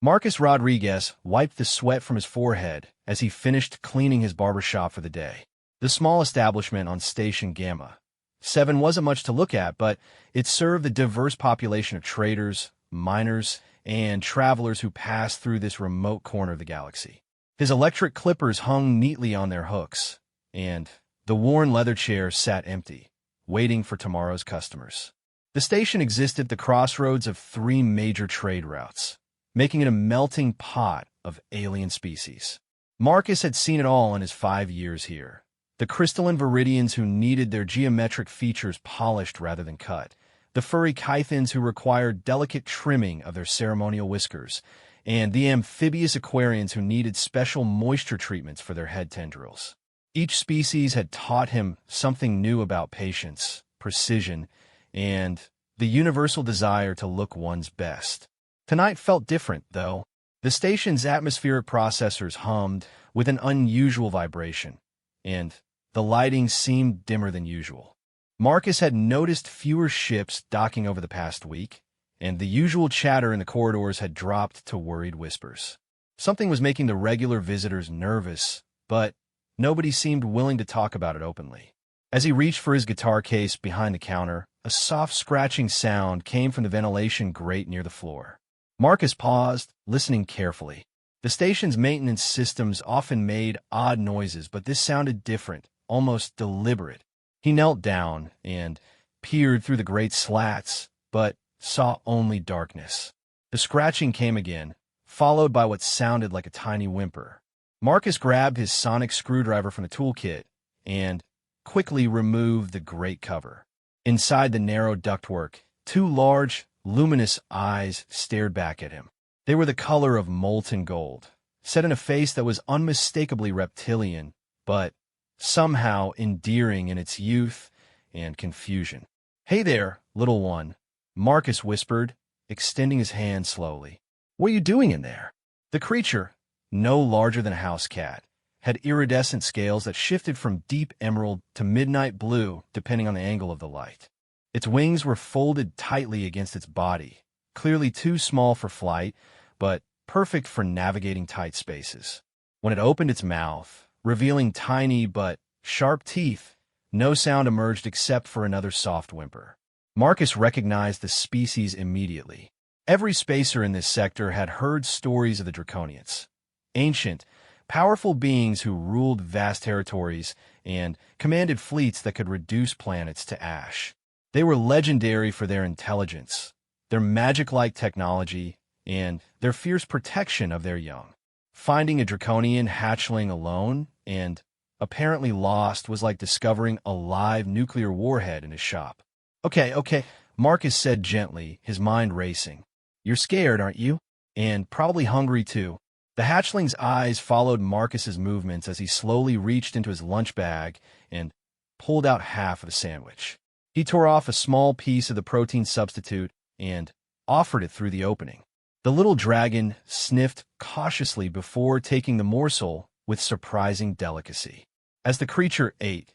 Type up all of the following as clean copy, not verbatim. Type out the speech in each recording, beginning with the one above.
Marcus Rodriguez wiped the sweat from his forehead as he finished cleaning his barber shop for the day. The small establishment on Station Gamma 7 wasn't much to look at, but it served a diverse population of traders, miners, and travelers who passed through this remote corner of the galaxy. His electric clippers hung neatly on their hooks, and the worn leather chairs sat empty, waiting for tomorrow's customers. The station existed at the crossroads of three major trade routes, making it a melting pot of alien species. Marcus had seen it all in his 5 years here. The crystalline Viridians who needed their geometric features polished rather than cut, the furry Kythons who required delicate trimming of their ceremonial whiskers, and the amphibious Aquarians who needed special moisture treatments for their head tendrils. Each species had taught him something new about patience, precision, and the universal desire to look one's best. Tonight felt different, though. The station's atmospheric processors hummed with an unusual vibration, and the lighting seemed dimmer than usual. Marcus had noticed fewer ships docking over the past week, and the usual chatter in the corridors had dropped to worried whispers. Something was making the regular visitors nervous, but nobody seemed willing to talk about it openly. As he reached for his guitar case behind the counter, a soft scratching sound came from the ventilation grate near the floor. Marcus paused, listening carefully. The station's maintenance systems often made odd noises, but this sounded different, almost deliberate. He knelt down and peered through the grate slats, but saw only darkness. The scratching came again, followed by what sounded like a tiny whimper. Marcus grabbed his sonic screwdriver from the toolkit and quickly removed the grate cover. Inside the narrow ductwork, two large, luminous eyes stared back at him. They were the color of molten gold, set in a face that was unmistakably reptilian, but somehow endearing in its youth and confusion. "Hey there, little one," Marcus whispered, extending his hand slowly. "What are you doing in there?" The creature, no larger than a house cat, had iridescent scales that shifted from deep emerald to midnight blue depending on the angle of the light. Its wings were folded tightly against its body, clearly too small for flight, but perfect for navigating tight spaces. When it opened its mouth, revealing tiny but sharp teeth, no sound emerged except for another soft whimper. Marcus recognized the species immediately. Every spacer in this sector had heard stories of the Draconians, ancient, powerful beings who ruled vast territories and commanded fleets that could reduce planets to ash. They were legendary for their intelligence, their magic-like technology, and their fierce protection of their young. Finding a Draconian hatchling alone and apparently lost was like discovering a live nuclear warhead in his shop. Okay, Marcus said gently, his mind racing. "You're scared, aren't you? And probably hungry, too." The hatchling's eyes followed Marcus's movements as he slowly reached into his lunch bag and pulled out half of a sandwich. He tore off a small piece of the protein substitute and offered it through the opening. The little dragon sniffed cautiously before taking the morsel with surprising delicacy. As the creature ate,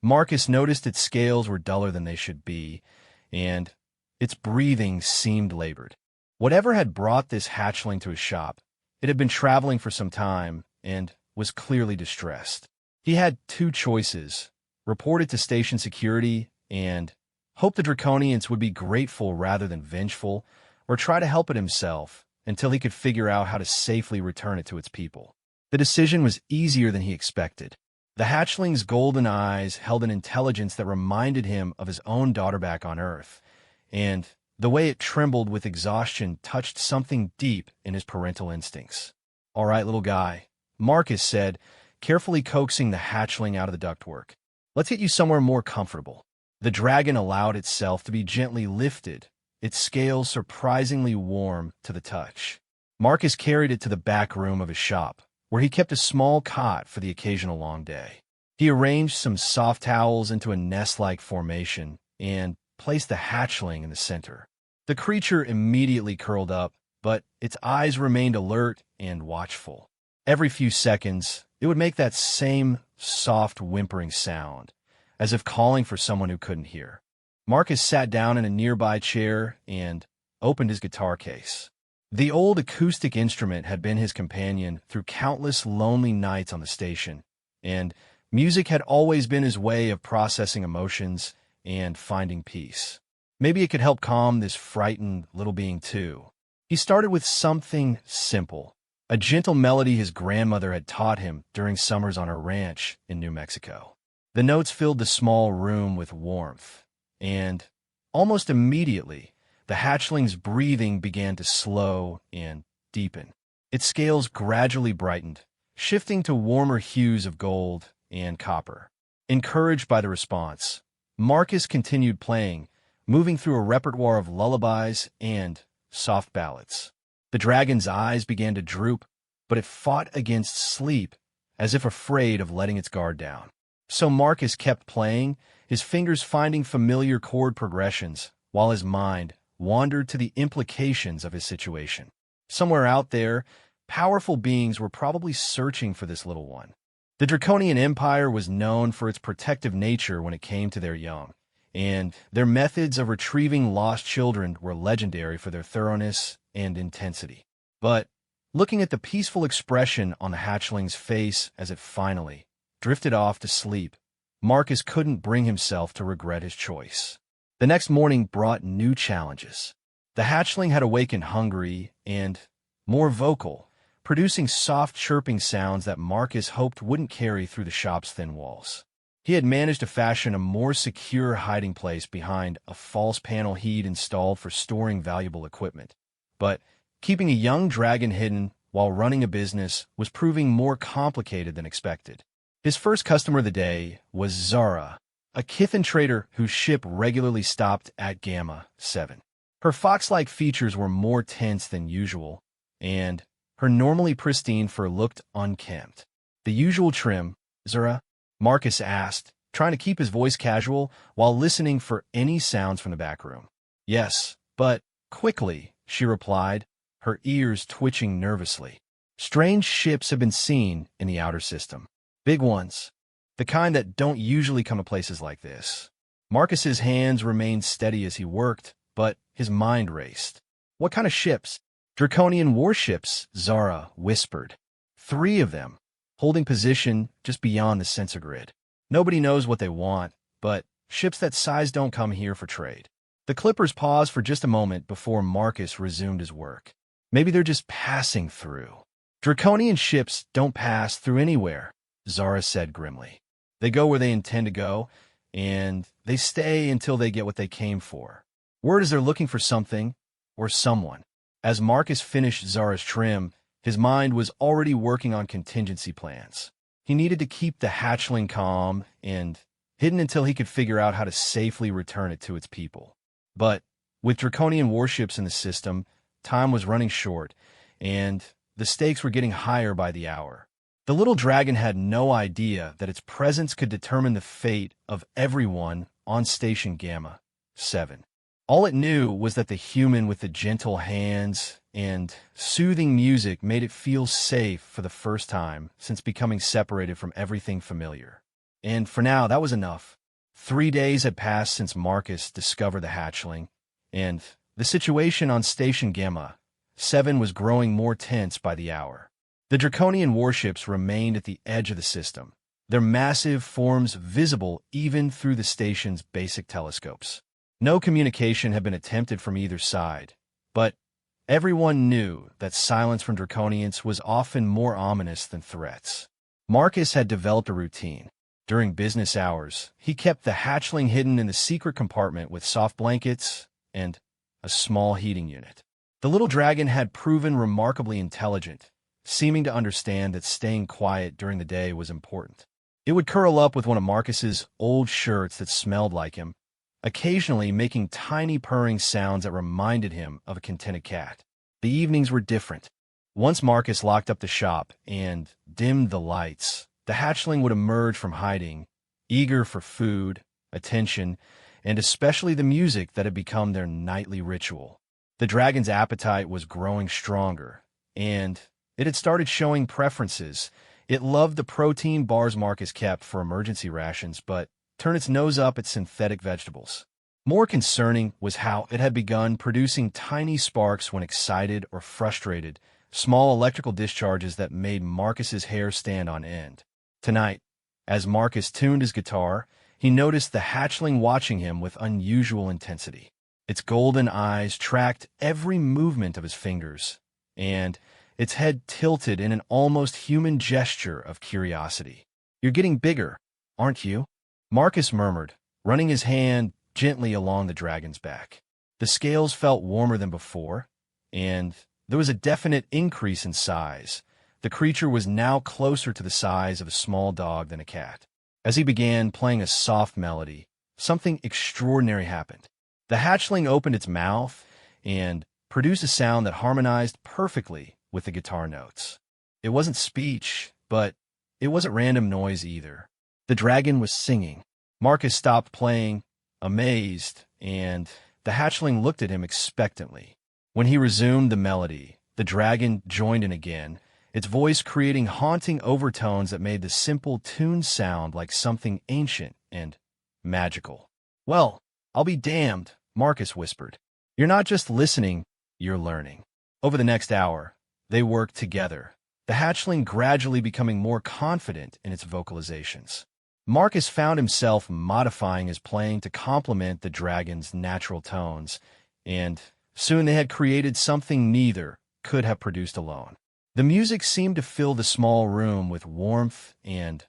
Marcus noticed its scales were duller than they should be, and its breathing seemed labored. Whatever had brought this hatchling to his shop, it had been traveling for some time and was clearly distressed. He had two choices: report it to station security and hope the Draconians would be grateful rather than vengeful, or try to help it himself until he could figure out how to safely return it to its people. The decision was easier than he expected. The hatchling's golden eyes held an intelligence that reminded him of his own daughter back on Earth, and the way it trembled with exhaustion touched something deep in his parental instincts. "All right, little guy," Marcus said, carefully coaxing the hatchling out of the ductwork. "Let's get you somewhere more comfortable." The dragon allowed itself to be gently lifted, its scales surprisingly warm to the touch. Marcus carried it to the back room of his shop, where he kept a small cot for the occasional long day. He arranged some soft towels into a nest-like formation and placed the hatchling in the center. The creature immediately curled up, but its eyes remained alert and watchful. Every few seconds, it would make that same soft whimpering sound, as if calling for someone who couldn't hear. Marcus sat down in a nearby chair and opened his guitar case. The old acoustic instrument had been his companion through countless lonely nights on the station, and music had always been his way of processing emotions and finding peace. Maybe it could help calm this frightened little being too. He started with something simple, a gentle melody his grandmother had taught him during summers on her ranch in New Mexico. The notes filled the small room with warmth, and almost immediately, the hatchling's breathing began to slow and deepen. Its scales gradually brightened, shifting to warmer hues of gold and copper. Encouraged by the response, Marcus continued playing, moving through a repertoire of lullabies and soft ballads. The dragon's eyes began to droop, but it fought against sleep, as if afraid of letting its guard down. So Marcus kept playing, his fingers finding familiar chord progressions, while his mind wandered to the implications of his situation. Somewhere out there, powerful beings were probably searching for this little one. The Draconian Empire was known for its protective nature when it came to their young, and their methods of retrieving lost children were legendary for their thoroughness and intensity. But looking at the peaceful expression on the hatchling's face as it finally drifted off to sleep, Marcus couldn't bring himself to regret his choice. The next morning brought new challenges. The hatchling had awakened hungry and more vocal, producing soft chirping sounds that Marcus hoped wouldn't carry through the shop's thin walls. He had managed to fashion a more secure hiding place behind a false panel he'd installed for storing valuable equipment. But keeping a young dragon hidden while running a business was proving more complicated than expected. His first customer of the day was Zara, a Kithan trader whose ship regularly stopped at Gamma 7. Her fox-like features were more tense than usual, and her normally pristine fur looked unkempt. "The usual trim, Zara?" Marcus asked, trying to keep his voice casual while listening for any sounds from the back room. "Yes, but quickly," she replied, her ears twitching nervously. "Strange ships have been seen in the outer system. Big ones. The kind that don't usually come to places like this." Marcus's hands remained steady as he worked, but his mind raced. "What kind of ships?" "Draconian warships," Zara whispered. "3 of them, holding position just beyond the sensor grid. Nobody knows what they want, but ships that size don't come here for trade." The Clippers paused for just a moment before Marcus resumed his work. "Maybe they're just passing through." "Draconian ships don't pass through anywhere," Zara said grimly. "They go where they intend to go, and they stay until they get what they came for. Word is they're looking for something or someone." As Marcus finished Zara's trim, his mind was already working on contingency plans. He needed to keep the hatchling calm and hidden until he could figure out how to safely return it to its people. But with Draconian warships in the system, time was running short, and the stakes were getting higher by the hour. The little dragon had no idea that its presence could determine the fate of everyone on Station Gamma 7. All it knew was that the human with the gentle hands and soothing music made it feel safe for the first time since becoming separated from everything familiar. And for now, that was enough. 3 days had passed since Marcus discovered the hatchling, and the situation on Station Gamma 7 was growing more tense by the hour. The Draconian warships remained at the edge of the system, their massive forms visible even through the station's basic telescopes. No communication had been attempted from either side, but everyone knew that silence from Draconians was often more ominous than threats. Marcus had developed a routine. During business hours, he kept the hatchling hidden in the secret compartment with soft blankets and a small heating unit. The little dragon had proven remarkably intelligent, seeming to understand that staying quiet during the day was important. It would curl up with one of Marcus's old shirts that smelled like him, occasionally making tiny purring sounds that reminded him of a contented cat. The evenings were different. Once Marcus locked up the shop and dimmed the lights, the hatchling would emerge from hiding, eager for food, attention, and especially the music that had become their nightly ritual. The dragon's appetite was growing stronger, and it had started showing preferences. It loved the protein bars Marcus kept for emergency rations, but turned its nose up at synthetic vegetables. More concerning was how it had begun producing tiny sparks when excited or frustrated, small electrical discharges that made Marcus's hair stand on end. Tonight, as Marcus tuned his guitar, he noticed the hatchling watching him with unusual intensity. Its golden eyes tracked every movement of his fingers, and its head tilted in an almost human gesture of curiosity. "You're getting bigger, aren't you?" Marcus murmured, running his hand gently along the dragon's back. The scales felt warmer than before, and there was a definite increase in size. The creature was now closer to the size of a small dog than a cat. As he began playing a soft melody, something extraordinary happened. The hatchling opened its mouth and produced a sound that harmonized perfectly with the guitar notes. It wasn't speech, but it wasn't random noise either. The dragon was singing. Marcus stopped playing, amazed, and the hatchling looked at him expectantly. When he resumed the melody, the dragon joined in again, its voice creating haunting overtones that made the simple tune sound like something ancient and magical. "Well, I'll be damned," Marcus whispered. "You're not just listening, you're learning." Over the next hour, they worked together, the hatchling gradually becoming more confident in its vocalizations. Marcus found himself modifying his playing to complement the dragon's natural tones, and soon they had created something neither could have produced alone. The music seemed to fill the small room with warmth and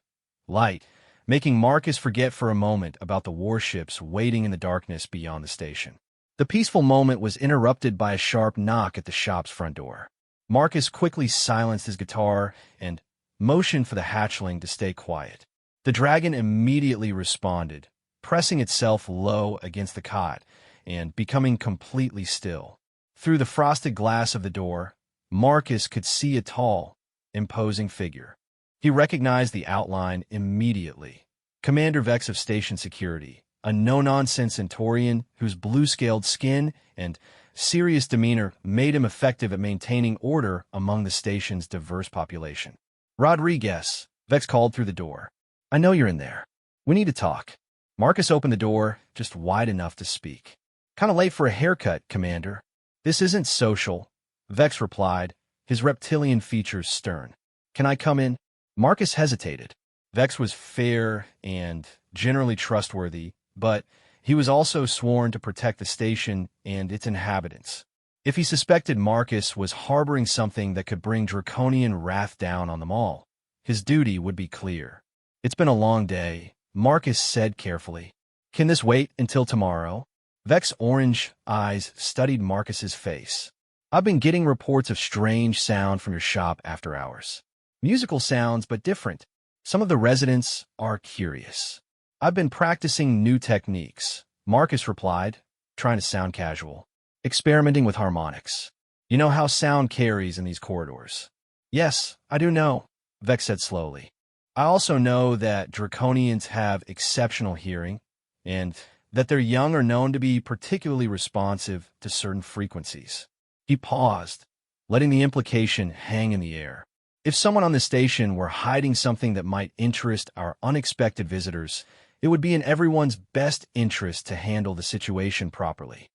light, making Marcus forget for a moment about the warships waiting in the darkness beyond the station. The peaceful moment was interrupted by a sharp knock at the shop's front door. Marcus quickly silenced his guitar and motioned for the hatchling to stay quiet. The dragon immediately responded, pressing itself low against the cot and becoming completely still. Through the frosted glass of the door, Marcus could see a tall, imposing figure. He recognized the outline immediately. Commander Vex of Station Security, a no-nonsense Centaurian whose blue-scaled skin and serious demeanor made him effective at maintaining order among the station's diverse population. "Rodriguez," Vex called through the door. "I know you're in there. We need to talk." Marcus opened the door just wide enough to speak. "Kinda late for a haircut, Commander." "This isn't social," Vex replied, his reptilian features stern. "Can I come in?" Marcus hesitated. Vex was fair and generally trustworthy, but he was also sworn to protect the station and its inhabitants. If he suspected Marcus was harboring something that could bring draconian wrath down on them all, his duty would be clear. "It's been a long day," Marcus said carefully. "Can this wait until tomorrow?" Vex's orange eyes studied Marcus's face. "I've been getting reports of strange sound from your shop after hours. Musical sounds, but different. Some of the residents are curious." "I've been practicing new techniques," Marcus replied, trying to sound casual. "Experimenting with harmonics. You know how sound carries in these corridors." "Yes, I do know," Vex said slowly. "I also know that draconians have exceptional hearing, and that their young are known to be particularly responsive to certain frequencies." He paused, letting the implication hang in the air. If someone on the station were hiding something that might interest our unexpected visitors, it would be in everyone's best interest to handle the situation properly.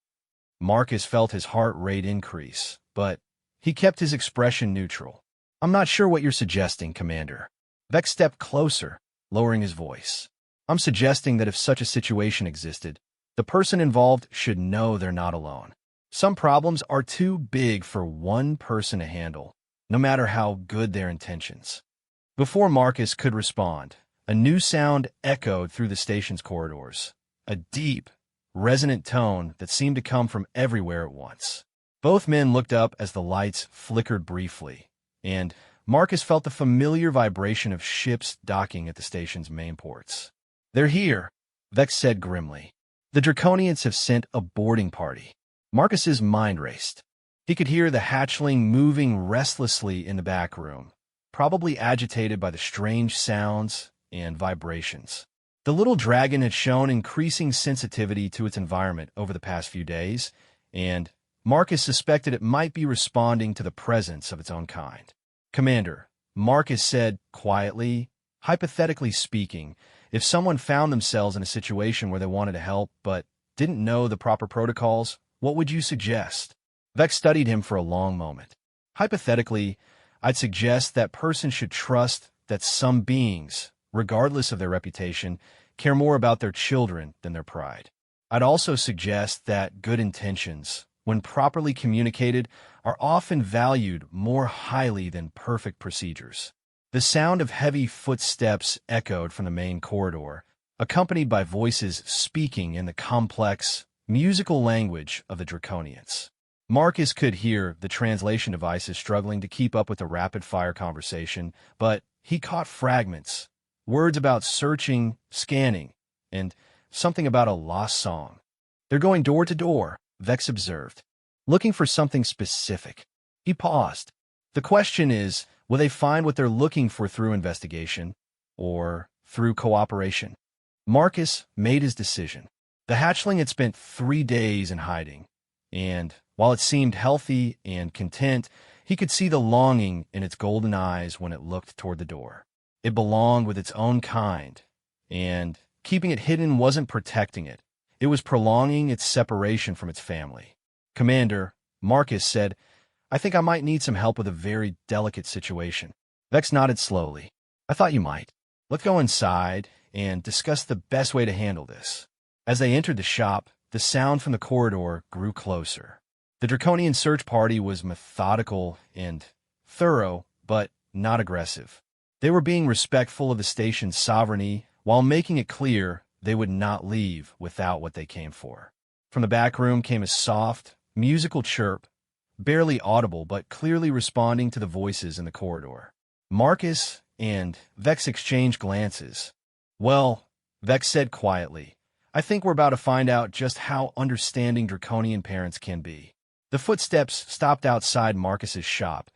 Marcus felt his heart rate increase, but he kept his expression neutral. "I'm not sure what you're suggesting, Commander." Vex stepped closer, lowering his voice. "I'm suggesting that if such a situation existed, the person involved should know they're not alone. Some problems are too big for one person to handle, no matter how good their intentions." Before Marcus could respond, a new sound echoed through the station's corridors, a deep, resonant tone that seemed to come from everywhere at once. Both men looked up as the lights flickered briefly, and Marcus felt the familiar vibration of ships docking at the station's main ports. "They're here," Vex said grimly. "The Draconians have sent a boarding party." Marcus's mind raced. He could hear the hatchling moving restlessly in the back room, probably agitated by the strange sounds and vibrations. The little dragon had shown increasing sensitivity to its environment over the past few days, and Marcus suspected it might be responding to the presence of its own kind. "Commander," Marcus said quietly, hypothetically speaking, if someone found themselves in a situation where they wanted to help but didn't know the proper protocols, what would you suggest? Vex studied him for a long moment. Hypothetically, I'd suggest that person should trust that some beings, regardless of their reputation, care more about their children than their pride. I'd also suggest that good intentions, when properly communicated, are often valued more highly than perfect procedures. The sound of heavy footsteps echoed from the main corridor, accompanied by voices speaking in the complex, musical language of the Draconians. Marcus could hear the translation devices struggling to keep up with the rapid-fire conversation, but he caught fragments, words about searching, scanning, and something about a lost song. They're going door to door, Vex observed, looking for something specific. He paused. The question is, will they find what they're looking for through investigation or through cooperation? Marcus made his decision. The hatchling had spent 3 days in hiding, and while it seemed healthy and content, he could see the longing in its golden eyes when it looked toward the door. It belonged with its own kind, and keeping it hidden wasn't protecting it. It was prolonging its separation from its family. Commander, Marcus said, I think I might need some help with a very delicate situation. Vex nodded slowly. I thought you might. Let's go inside and discuss the best way to handle this. As they entered the shop, the sound from the corridor grew closer. The Draconian search party was methodical and thorough, but not aggressive. They were being respectful of the station's sovereignty while making it clear they would not leave without what they came for. From the back room came a soft, musical chirp, barely audible but clearly responding to the voices in the corridor. Marcus and Vex exchanged glances. Well, Vex said quietly, I think we're about to find out just how understanding Draconian parents can be. The footsteps stopped outside Marcus's shop,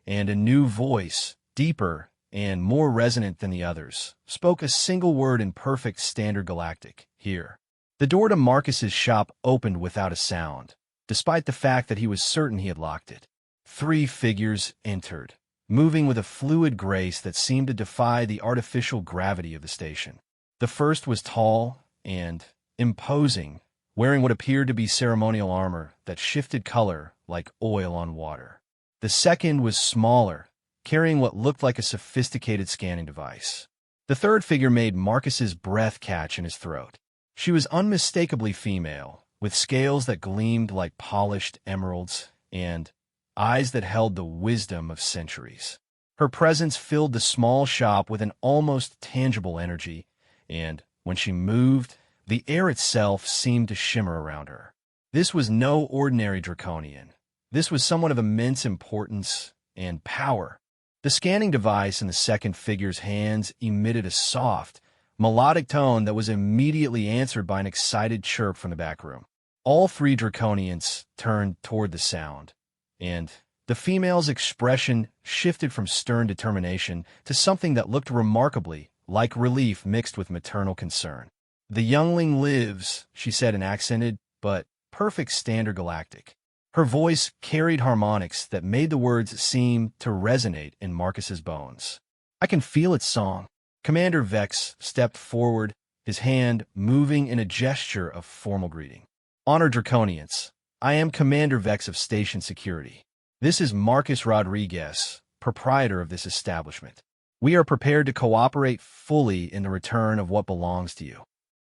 and a new voice, deeper and more resonant than the others, spoke a single word in perfect standard Galactic, here. The door to Marcus's shop opened without a sound, despite the fact that he was certain he had locked it. 3 figures entered, moving with a fluid grace that seemed to defy the artificial gravity of the station. The first was tall and imposing, wearing what appeared to be ceremonial armor that shifted color like oil on water. The second was smaller, carrying what looked like a sophisticated scanning device. The third figure made Marcus's breath catch in his throat. She was unmistakably female, with scales that gleamed like polished emeralds and eyes that held the wisdom of centuries. Her presence filled the small shop with an almost tangible energy, and when she moved, the air itself seemed to shimmer around her. This was no ordinary Draconian. This was someone of immense importance and power. The scanning device in the second figure's hands emitted a soft, melodic tone that was immediately answered by an excited chirp from the back room. All 3 Draconians turned toward the sound, and the female's expression shifted from stern determination to something that looked remarkably like relief mixed with maternal concern. The youngling lives, she said in accented, but perfect standard Galactic. Her voice carried harmonics that made the words seem to resonate in Marcus's bones. I can feel its song. Commander Vex stepped forward, his hand moving in a gesture of formal greeting. Honored Draconians, I am Commander Vex of Station Security. This is Marcus Rodriguez, proprietor of this establishment. We are prepared to cooperate fully in the return of what belongs to you.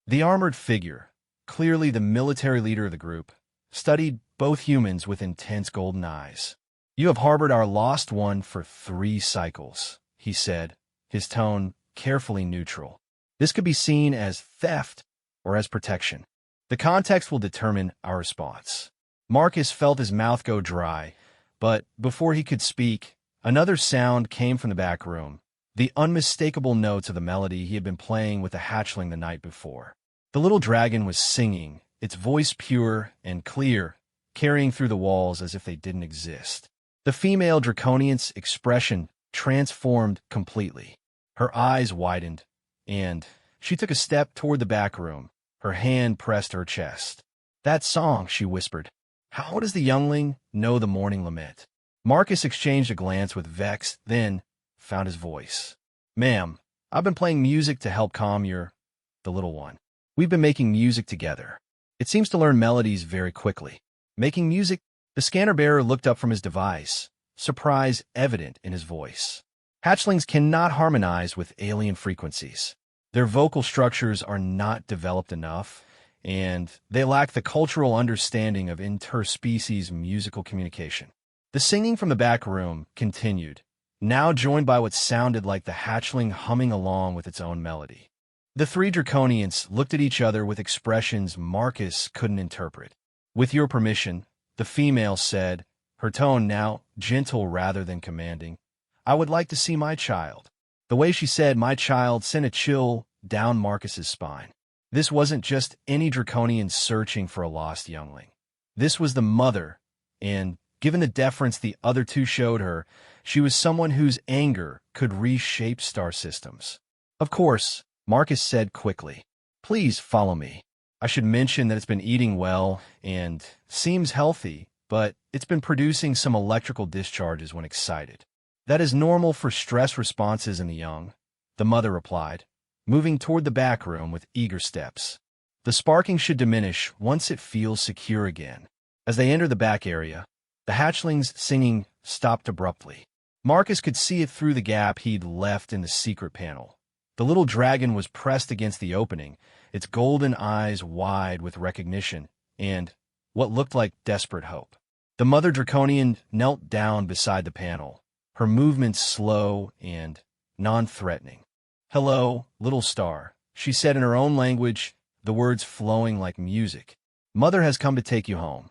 The armored figure, clearly the military leader of the group, studied both humans with intense golden eyes. You have harbored our lost one for 3 cycles, he said, his tone carefully neutral. This could be seen as theft or as protection. The context will determine our response. Marcus felt his mouth go dry, but before he could speak, another sound came from the back room, the unmistakable notes of the melody he had been playing with the hatchling the night before. The little dragon was singing, its voice pure and clear, carrying through the walls as if they didn't exist. The female Draconian's expression transformed completely. Her eyes widened, and she took a step toward the back room, her hand pressed to her chest. That song, she whispered. How does the youngling know the morning lament? Marcus exchanged a glance with Vex, then found his voice. Ma'am, I've been playing music to help calm the little one. We've been making music together. It seems to learn melodies very quickly. Making music, the scanner bearer looked up from his device, surprise evident in his voice. Hatchlings cannot harmonize with alien frequencies. Their vocal structures are not developed enough, and they lack the cultural understanding of interspecies musical communication. The singing from the back room continued, now joined by what sounded like the hatchling humming along with its own melody. The three Draconians looked at each other with expressions Marcus couldn't interpret. "With your permission," the female said, her tone now gentle rather than commanding, "I would like to see my child." The way she said "my child" sent a chill down Marcus's spine. This wasn't just any Draconian searching for a lost youngling. This was the mother, and given the deference the other two showed her, she was someone whose anger could reshape star systems. "Of course," Marcus said quickly. "Please follow me. I should mention that it's been eating well and seems healthy, but it's been producing some electrical discharges when excited. That is normal for stress responses in the young," the mother replied, moving toward the back room with eager steps. "The sparking should diminish once it feels secure again." As they entered the back area, the hatchling's singing stopped abruptly. Marcus could see it through the gap he'd left in the secret panel. The little dragon was pressed against the opening, its golden eyes wide with recognition and what looked like desperate hope. The mother Draconian knelt down beside the panel, her movements slow and non-threatening. "Hello, little star," she said in her own language, the words flowing like music. "Mother has come to take you home."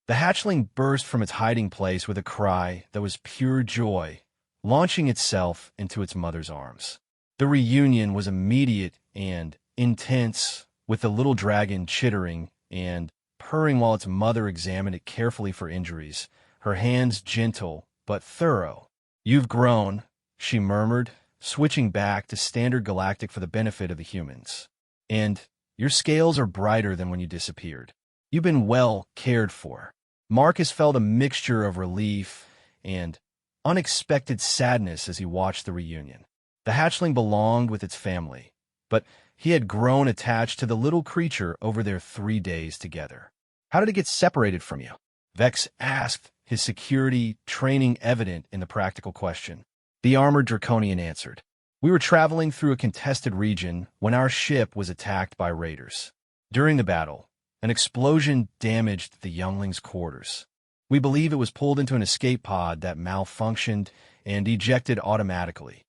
The hatchling burst from its hiding place with a cry that was pure joy, launching itself into its mother's arms. The reunion was immediate and intense, with the little dragon chittering and purring while its mother examined it carefully for injuries, her hands gentle but thorough. "You've grown," she murmured, switching back to standard galactic for the benefit of the humans. "And your scales are brighter than when you disappeared. You've been well cared for." Marcus felt a mixture of relief and unexpected sadness as he watched the reunion. The hatchling belonged with its family, but he had grown attached to the little creature over their 3 days together. "How did it get separated from you?" Vex asked, his security training evident in the practical question. The armored Draconian answered, "We were traveling through a contested region when our ship was attacked by raiders. During the battle, an explosion damaged the youngling's quarters. We believe it was pulled into an escape pod that malfunctioned and ejected automatically.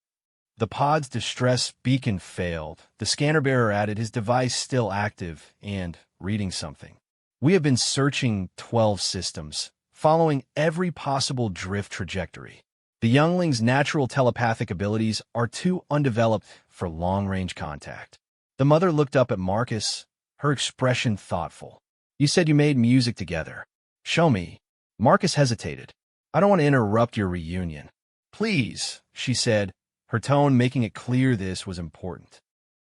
The pod's distress beacon failed. The scanner bearer added, his device still active and reading something. We have been searching 12 systems, following every possible drift trajectory. The youngling's natural telepathic abilities are too undeveloped for long-range contact." The mother looked up at Marcus, her expression thoughtful. "You said you made music together. Show me." Marcus hesitated. "I don't want to interrupt your reunion." "Please," she said, her tone making it clear this was important.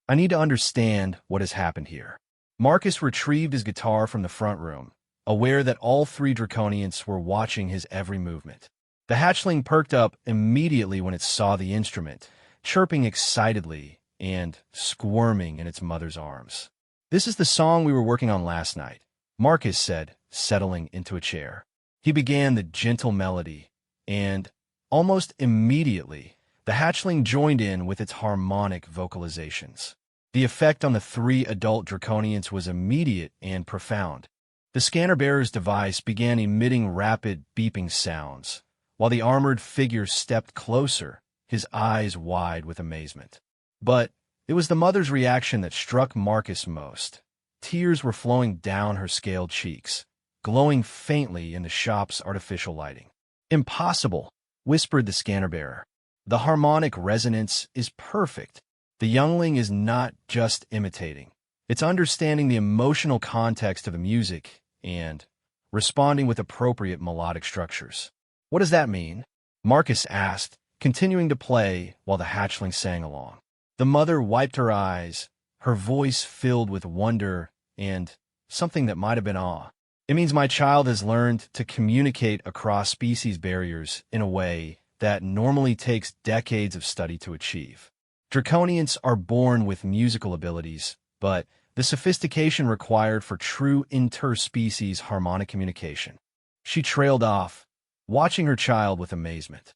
"I need to understand what has happened here." Marcus retrieved his guitar from the front room, aware that all three Draconians were watching his every movement. The hatchling perked up immediately when it saw the instrument, chirping excitedly and squirming in its mother's arms. "This is the song we were working on last night," Marcus said, settling into a chair. He began the gentle melody, and almost immediately, the hatchling joined in with its harmonic vocalizations. The effect on the three adult Draconians was immediate and profound. The scanner-bearer's device began emitting rapid beeping sounds, while the armored figure stepped closer, his eyes wide with amazement. But it was the mother's reaction that struck Marcus most. Tears were flowing down her scaled cheeks, glowing faintly in the shop's artificial lighting. "Impossible," whispered the scanner-bearer. "The harmonic resonance is perfect. The youngling is not just imitating. It's understanding the emotional context of the music and responding with appropriate melodic structures." "What does that mean?" Marcus asked, continuing to play while the hatchling sang along. The mother wiped her eyes, her voice filled with wonder and something that might have been awe. "It means my child has learned to communicate across species barriers in a way that normally takes decades of study to achieve. Draconians are born with musical abilities, but the sophistication required for true interspecies harmonic communication. She trailed off, watching her child with amazement.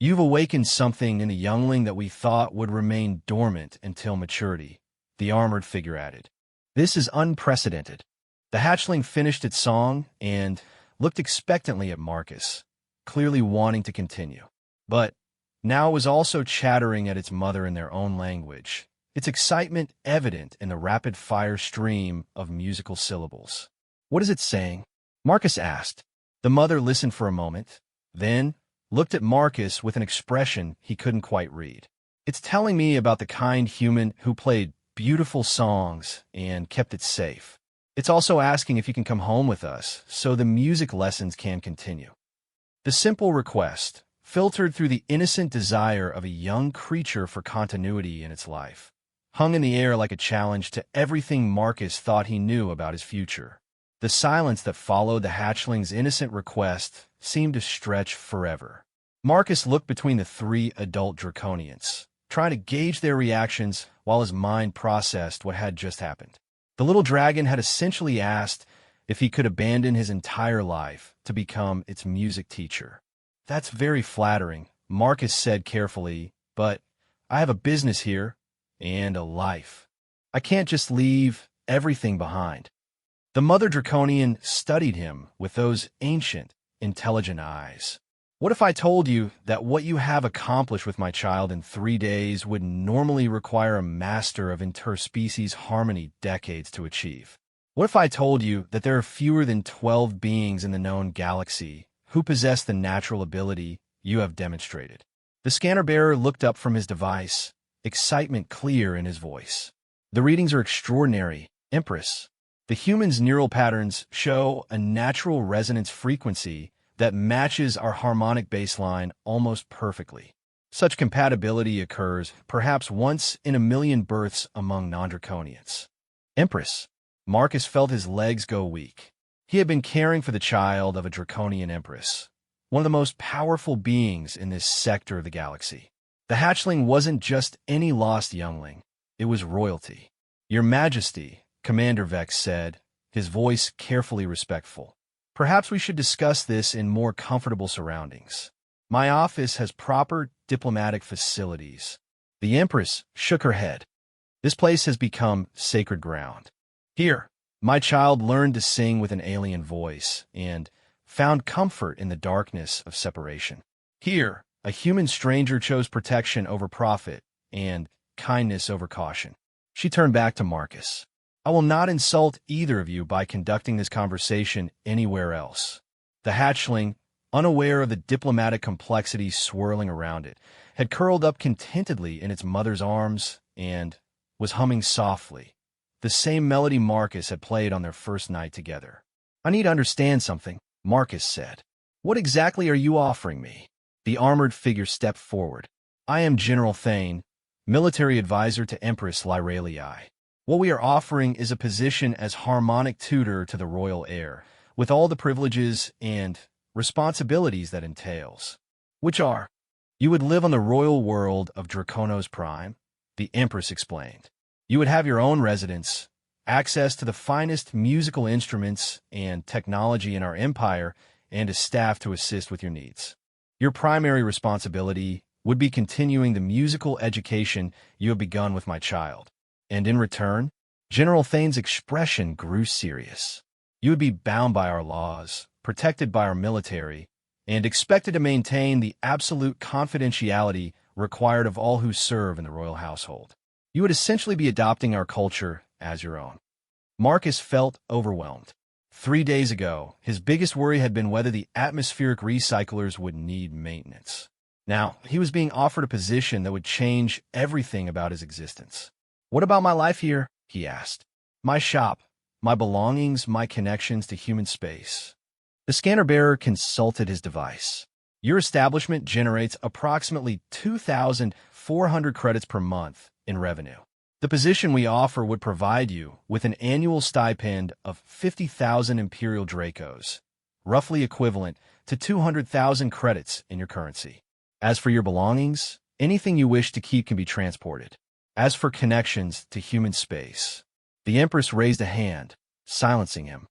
"You've awakened something in the youngling that we thought would remain dormant until maturity," the armored figure added. "This is unprecedented." The hatchling finished its song and looked expectantly at Marcus, clearly wanting to continue. But now it was also chattering at its mother in their own language, its excitement evident in the rapid-fire stream of musical syllables. "What is it saying?" Marcus asked. The mother listened for a moment, then looked at Marcus with an expression he couldn't quite read. "It's telling me about the kind human who played beautiful songs and kept it safe. It's also asking if you can come home with us so the music lessons can continue." The simple request filtered through the innocent desire of a young creature for continuity in its life, hung in the air like a challenge to everything Marcus thought he knew about his future. The silence that followed the hatchling's innocent request seemed to stretch forever. Marcus looked between the three adult draconians, trying to gauge their reactions while his mind processed what had just happened. The little dragon had essentially asked if he could abandon his entire life to become its music teacher. "That's very flattering," Marcus said carefully, "but I have a business here and a life. I can't just leave everything behind." The mother draconian studied him with those ancient, intelligent eyes. "What if I told you that what you have accomplished with my child in 3 days would normally require a master of interspecies harmony decades to achieve? What if I told you that there are fewer than 12 beings in the known galaxy who possess the natural ability you have demonstrated?" The scanner bearer looked up from his device, excitement clear in his voice. "The readings are extraordinary, Empress. The human's neural patterns show a natural resonance frequency that matches our harmonic baseline almost perfectly. Such compatibility occurs perhaps once in a million births among non-draconians." "Empress." Marcus felt his legs go weak. He had been caring for the child of a draconian empress, one of the most powerful beings in this sector of the galaxy. The hatchling wasn't just any lost youngling. It was royalty. "Your Majesty," Commander Vex said, his voice carefully respectful. "Perhaps we should discuss this in more comfortable surroundings. My office has proper diplomatic facilities." The Empress shook her head. "This place has become sacred ground. Here, my child learned to sing with an alien voice and found comfort in the darkness of separation. Here, a human stranger chose protection over profit and kindness over caution." She turned back to Marcus. "I will not insult either of you by conducting this conversation anywhere else." The hatchling, unaware of the diplomatic complexities swirling around it, had curled up contentedly in its mother's arms and was humming softly, the same melody Marcus had played on their first night together. "I need to understand something," Marcus said. "What exactly are you offering me?" The armored figure stepped forward. "I am General Thane, military advisor to Empress Lyralii. What we are offering is a position as harmonic tutor to the royal heir, with all the privileges and responsibilities that entails." "Which are?" "You would live on the royal world of Draconos Prime," the Empress explained. "You would have your own residence, access to the finest musical instruments and technology in our empire, and a staff to assist with your needs. Your primary responsibility would be continuing the musical education you have begun with my child. And in return," General Thane's expression grew serious, "you would be bound by our laws, protected by our military, and expected to maintain the absolute confidentiality required of all who serve in the royal household. You would essentially be adopting our culture as your own." Marcus felt overwhelmed. 3 days ago, his biggest worry had been whether the atmospheric recyclers would need maintenance. Now, he was being offered a position that would change everything about his existence. "What about my life here?" he asked. "My shop, my belongings, my connections to human space." The scanner bearer consulted his device. "Your establishment generates approximately 2,400 credits per month in revenue. The position we offer would provide you with an annual stipend of 50,000 Imperial Dracos, roughly equivalent to 200,000 credits in your currency. As for your belongings, anything you wish to keep can be transported. As for connections to human space, The Empress raised a hand, silencing him.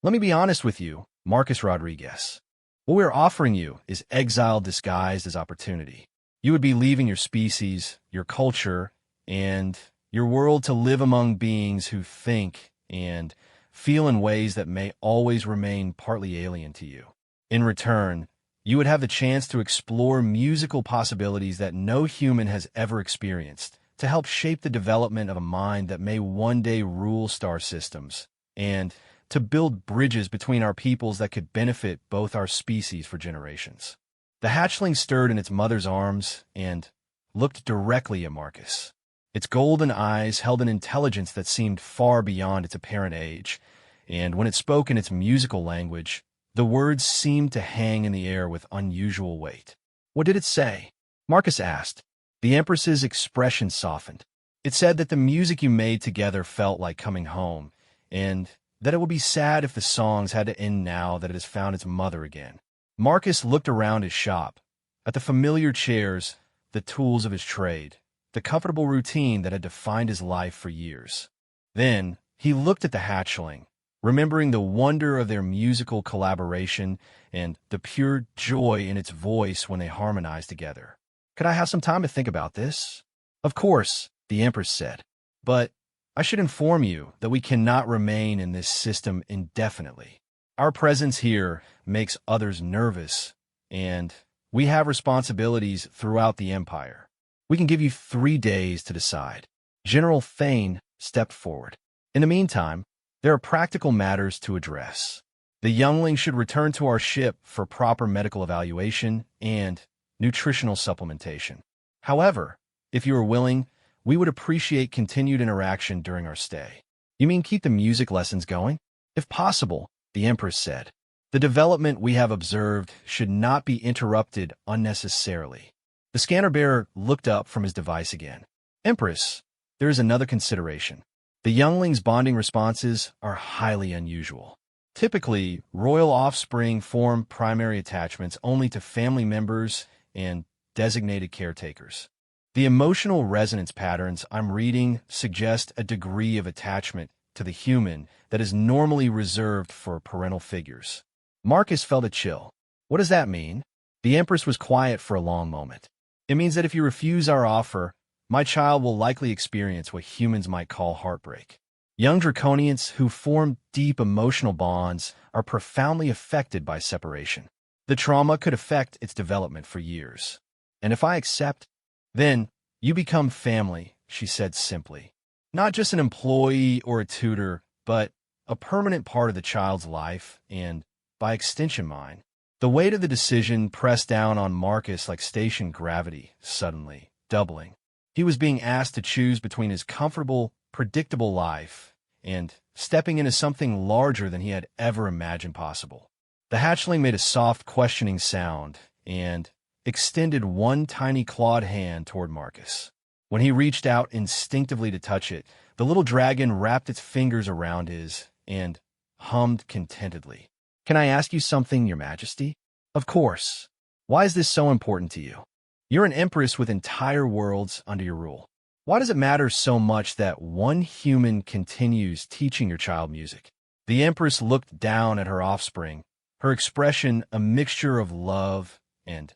Let me be honest with you, Marcus Rodriguez. What we're offering you is exile disguised as opportunity. You would be leaving your species, your culture, and your world to live among beings who think and feel in ways that may always remain partly alien to you. In return, you would have the chance to explore musical possibilities that no human has ever experienced, to help shape the development of a mind that may one day rule star systems, and to build bridges between our peoples that could benefit both our species for generations. The hatchling stirred in its mother's arms and looked directly at Marcus. Its golden eyes held an intelligence that seemed far beyond its apparent age, and when it spoke in its musical language, the words seemed to hang in the air with unusual weight. What did it say? Marcus asked. The Empress's expression softened. It said that the music you made together felt like coming home, and that it would be sad if the songs had to end now that it has found its mother again. Marcus looked around his shop, at the familiar chairs, the tools of his trade, the comfortable routine that had defined his life for years. Then he looked at the hatchling, remembering the wonder of their musical collaboration and the pure joy in its voice when they harmonized together. Could I have some time to think about this? Of course, the Empress said, but I should inform you that we cannot remain in this system indefinitely. Our presence here makes others nervous, and we have responsibilities throughout the Empire. We can give you 3 days to decide. General Thane stepped forward. In the meantime, there are practical matters to address. The youngling should return to our ship for proper medical evaluation and nutritional supplementation. However, if you are willing, we would appreciate continued interaction during our stay. You mean keep the music lessons going? If possible, the Empress said. The development we have observed should not be interrupted unnecessarily. The scanner bearer looked up from his device again. Empress, there is another consideration. The youngling's bonding responses are highly unusual. Typically, royal offspring form primary attachments only to family members and designated caretakers. The emotional resonance patterns I'm reading suggest a degree of attachment to the human that is normally reserved for parental figures. Marcus felt a chill. What does that mean? The Empress was quiet for a long moment. It means that if you refuse our offer, my child will likely experience what humans might call heartbreak. Young Draconians who form deep emotional bonds are profoundly affected by separation. The trauma could affect its development for years. And if I accept, then you become family, she said simply. Not just an employee or a tutor, but a permanent part of the child's life and, by extension, mine. The weight of the decision pressed down on Marcus like station gravity, suddenly, doubling. He was being asked to choose between his comfortable, predictable life and stepping into something larger than he had ever imagined possible. The hatchling made a soft, questioning sound and extended one tiny clawed hand toward Marcus. When he reached out instinctively to touch it, the little dragon wrapped its fingers around his and hummed contentedly. Can I ask you something, Your Majesty? Of course. Why is this so important to you? You're an empress with entire worlds under your rule. Why does it matter so much that one human continues teaching your child music? The empress looked down at her offspring, her expression a mixture of love and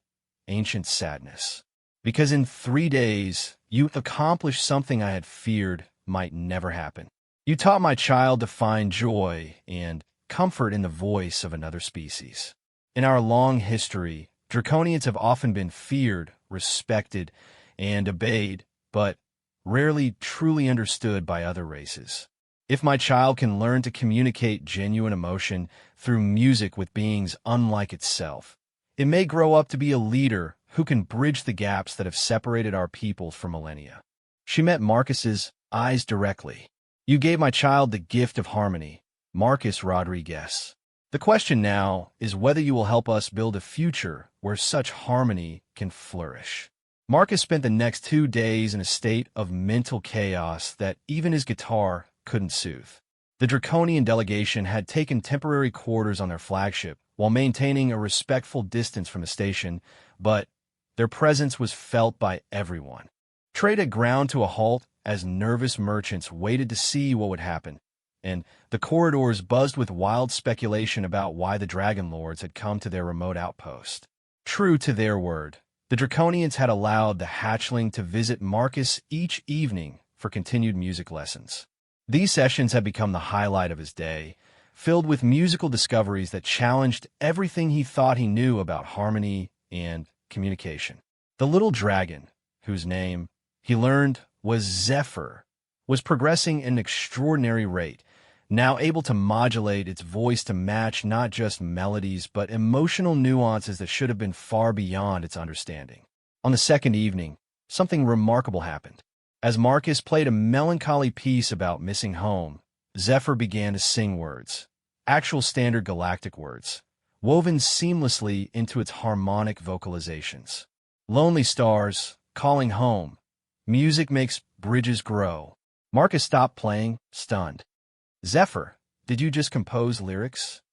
ancient sadness. Because in 3 days, you accomplished something I had feared might never happen. You taught my child to find joy and comfort in the voice of another species. In our long history, Draconians have often been feared, respected, and obeyed, but rarely truly understood by other races. If my child can learn to communicate genuine emotion through music with beings unlike itself, it may grow up to be a leader who can bridge the gaps that have separated our peoples for millennia. She met Marcus's eyes directly. You gave my child the gift of harmony, Marcus Rodriguez. The question now is whether you will help us build a future where such harmony can flourish. Marcus spent the next 2 days in a state of mental chaos that even his guitar couldn't soothe. The Draconian delegation had taken temporary quarters on their flagship while maintaining a respectful distance from the station, but their presence was felt by everyone. Trade had ground to a halt as nervous merchants waited to see what would happen, and the corridors buzzed with wild speculation about why the Dragon Lords had come to their remote outpost. True to their word, the Draconians had allowed the Hatchling to visit Marcus each evening for continued music lessons. These sessions had become the highlight of his day, filled with musical discoveries that challenged everything he thought he knew about harmony and communication. The little dragon, whose name he learned was Zephyr, was progressing at an extraordinary rate, now able to modulate its voice to match not just melodies but emotional nuances that should have been far beyond its understanding. On the second evening, something remarkable happened. As Marcus played a melancholy piece about missing home, Zephyr began to sing words, actual standard galactic words, woven seamlessly into its harmonic vocalizations. Lonely stars, calling home. Music makes bridges grow. Marcus stopped playing, stunned. Zephyr, did you just compose lyrics?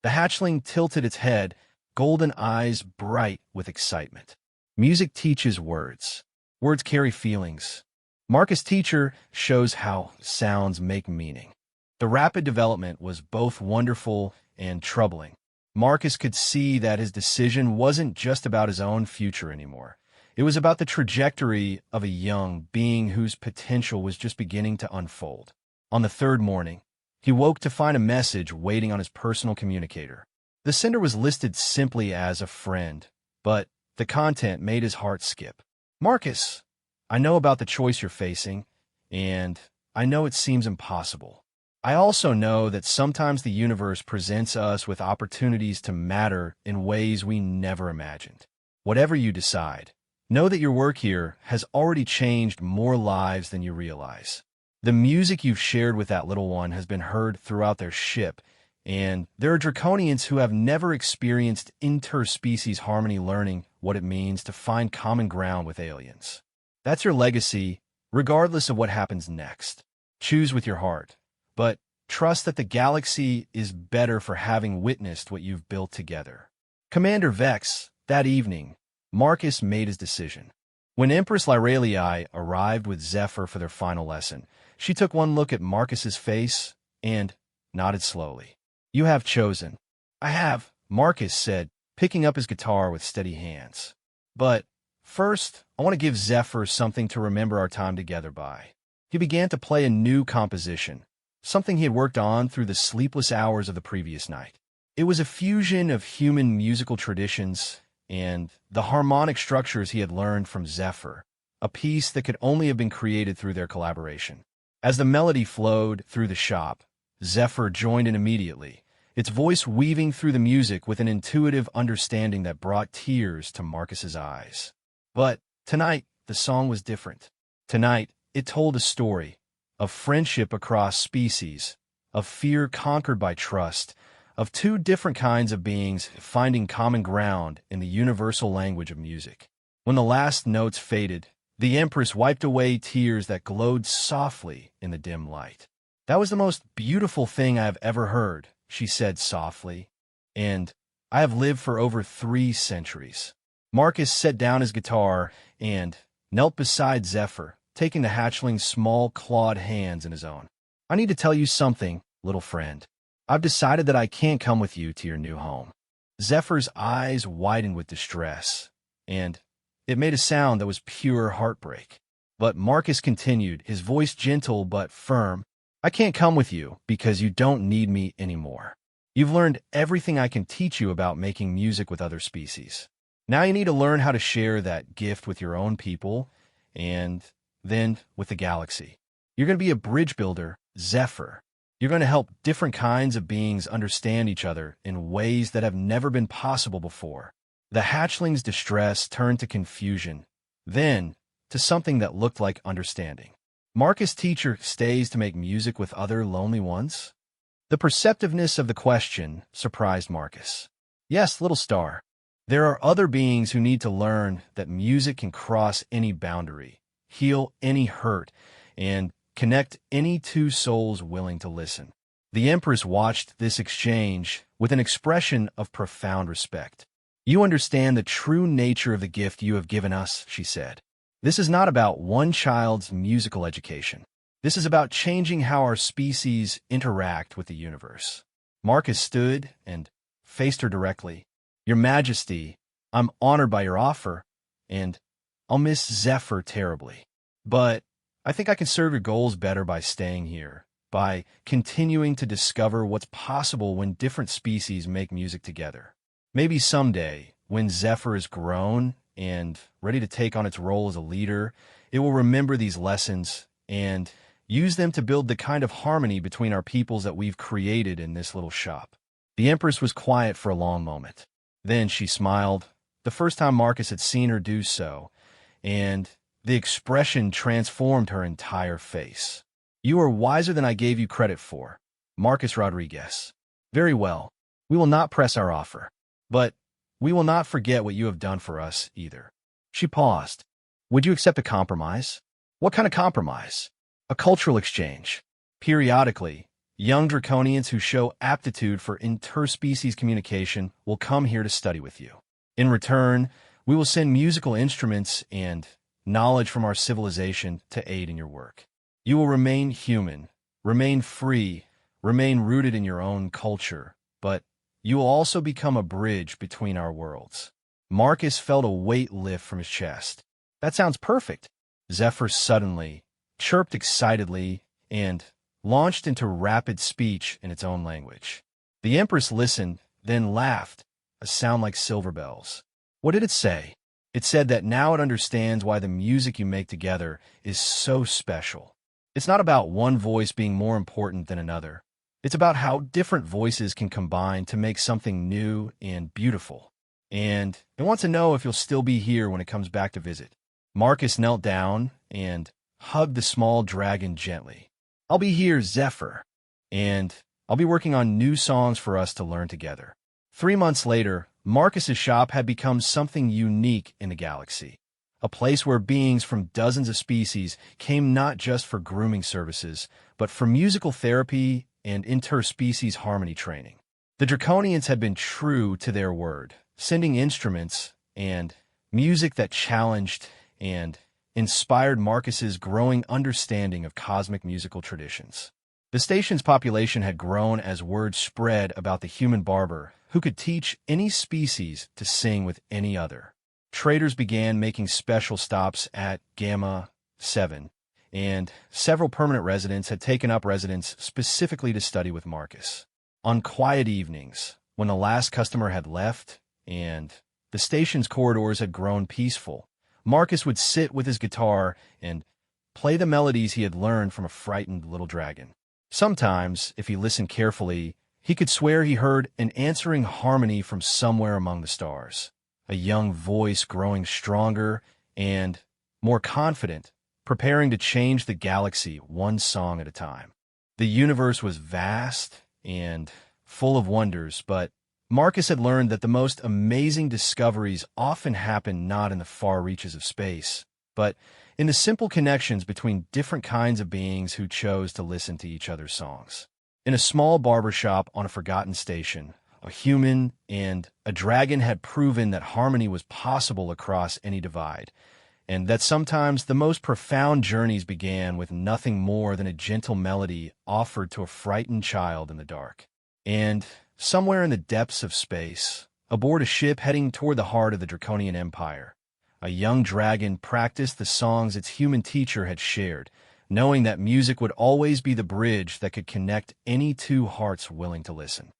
The hatchling tilted its head, golden eyes bright with excitement. Music teaches words. Words carry feelings. Marcus' teacher shows how sounds make meaning. The rapid development was both wonderful and troubling. Marcus could see that his decision wasn't just about his own future anymore. It was about the trajectory of a young being whose potential was just beginning to unfold. On the third morning, he woke to find a message waiting on his personal communicator. The sender was listed simply as a friend, but the content made his heart skip. Marcus, I know about the choice you're facing, and I know it seems impossible. I also know that sometimes the universe presents us with opportunities to matter in ways we never imagined. Whatever you decide, know that your work here has already changed more lives than you realize. The music you've shared with that little one has been heard throughout their ship, and there are Draconians who have never experienced interspecies harmony learning what it means to find common ground with aliens. That's your legacy, regardless of what happens next. Choose with your heart, but trust that the galaxy is better for having witnessed what you've built together. Commander Vex, that evening, Marcus made his decision. When Empress Lyralii arrived with Zephyr for their final lesson, she took one look at Marcus's face and nodded slowly. You have chosen. I have, Marcus said, picking up his guitar with steady hands. But first, I want to give Zephyr something to remember our time together by. He began to play a new composition, something he had worked on through the sleepless hours of the previous night. It was a fusion of human musical traditions and the harmonic structures he had learned from Zephyr, a piece that could only have been created through their collaboration. As the melody flowed through the shop, Zephyr joined in immediately, its voice weaving through the music with an intuitive understanding that brought tears to Marcus's eyes. But tonight, the song was different. Tonight, it told a story of friendship across species, of fear conquered by trust, of two different kinds of beings finding common ground in the universal language of music. When the last notes faded, the Empress wiped away tears that glowed softly in the dim light. That was the most beautiful thing I have ever heard, she said softly, and I have lived for over 3 centuries. Marcus set down his guitar and knelt beside Zephyr, taking the hatchling's small clawed hands in his own. I need to tell you something, little friend. I've decided that I can't come with you to your new home. Zephyr's eyes widened with distress, and it made a sound that was pure heartbreak. But Marcus continued, his voice gentle but firm. I can't come with you because you don't need me anymore. You've learned everything I can teach you about making music with other species. Now you need to learn how to share that gift with your own people and then with the galaxy. You're going to be a bridge builder, Zephyr. You're going to help different kinds of beings understand each other in ways that have never been possible before. The hatchling's distress turned to confusion, then to something that looked like understanding. Marcus' teacher stays to make music with other lonely ones? The perceptiveness of the question surprised Marcus. Yes, little star. There are other beings who need to learn that music can cross any boundary, heal any hurt, and connect any two souls willing to listen. The Empress watched this exchange with an expression of profound respect. You understand the true nature of the gift you have given us, she said. This is not about one child's musical education. This is about changing how our species interact with the universe. Marcus stood and faced her directly. Your Majesty, I'm honored by your offer, and I'll miss Zephyr terribly. But I think I can serve your goals better by staying here, by continuing to discover what's possible when different species make music together. Maybe someday, when Zephyr is grown and ready to take on its role as a leader, it will remember these lessons and use them to build the kind of harmony between our peoples that we've created in this little shop. The Empress was quiet for a long moment. Then she smiled, the first time Marcus had seen her do so, and the expression transformed her entire face. You are wiser than I gave you credit for, Marcus Rodriguez. Very well, we will not press our offer, but we will not forget what you have done for us either. She paused. Would you accept a compromise? What kind of compromise? A cultural exchange. Periodically, young draconians who show aptitude for interspecies communication will come here to study with you. In return, we will send musical instruments and knowledge from our civilization to aid in your work. You will remain human, remain free, remain rooted in your own culture, but you will also become a bridge between our worlds. Marcus felt a weight lift from his chest. That sounds perfect. Zephyr suddenly chirped excitedly and launched into rapid speech in its own language. The Empress listened, then laughed, a sound like silver bells. What did it say? It said that now it understands why the music you make together is so special. It's not about one voice being more important than another. It's about how different voices can combine to make something new and beautiful. And it wants to know if you'll still be here when it comes back to visit. Marcus knelt down and hugged the small dragon gently. I'll be here, Zephyr, and I'll be working on new songs for us to learn together. 3 months later, Marcus's shop had become something unique in the galaxy, a place where beings from dozens of species came not just for grooming services, but for musical therapy and interspecies harmony training. The Draconians had been true to their word, sending instruments and music that challenged and inspired Marcus's growing understanding of cosmic musical traditions. The station's population had grown as word spread about the human barber who could teach any species to sing with any other. Traders began making special stops at Gamma 7, and several permanent residents had taken up residence specifically to study with Marcus. On quiet evenings, when the last customer had left and the station's corridors had grown peaceful, Marcus would sit with his guitar and play the melodies he had learned from a frightened little dragon. Sometimes, if he listened carefully, he could swear he heard an answering harmony from somewhere among the stars, a young voice growing stronger and more confident, preparing to change the galaxy one song at a time. The universe was vast and full of wonders, but Marcus had learned that the most amazing discoveries often happen not in the far reaches of space, but in the simple connections between different kinds of beings who chose to listen to each other's songs. In a small barber shop on a forgotten station, a human and a dragon had proven that harmony was possible across any divide, and that sometimes the most profound journeys began with nothing more than a gentle melody offered to a frightened child in the dark. And somewhere in the depths of space, aboard a ship heading toward the heart of the Draconian Empire, a young dragon practiced the songs its human teacher had shared, knowing that music would always be the bridge that could connect any two hearts willing to listen.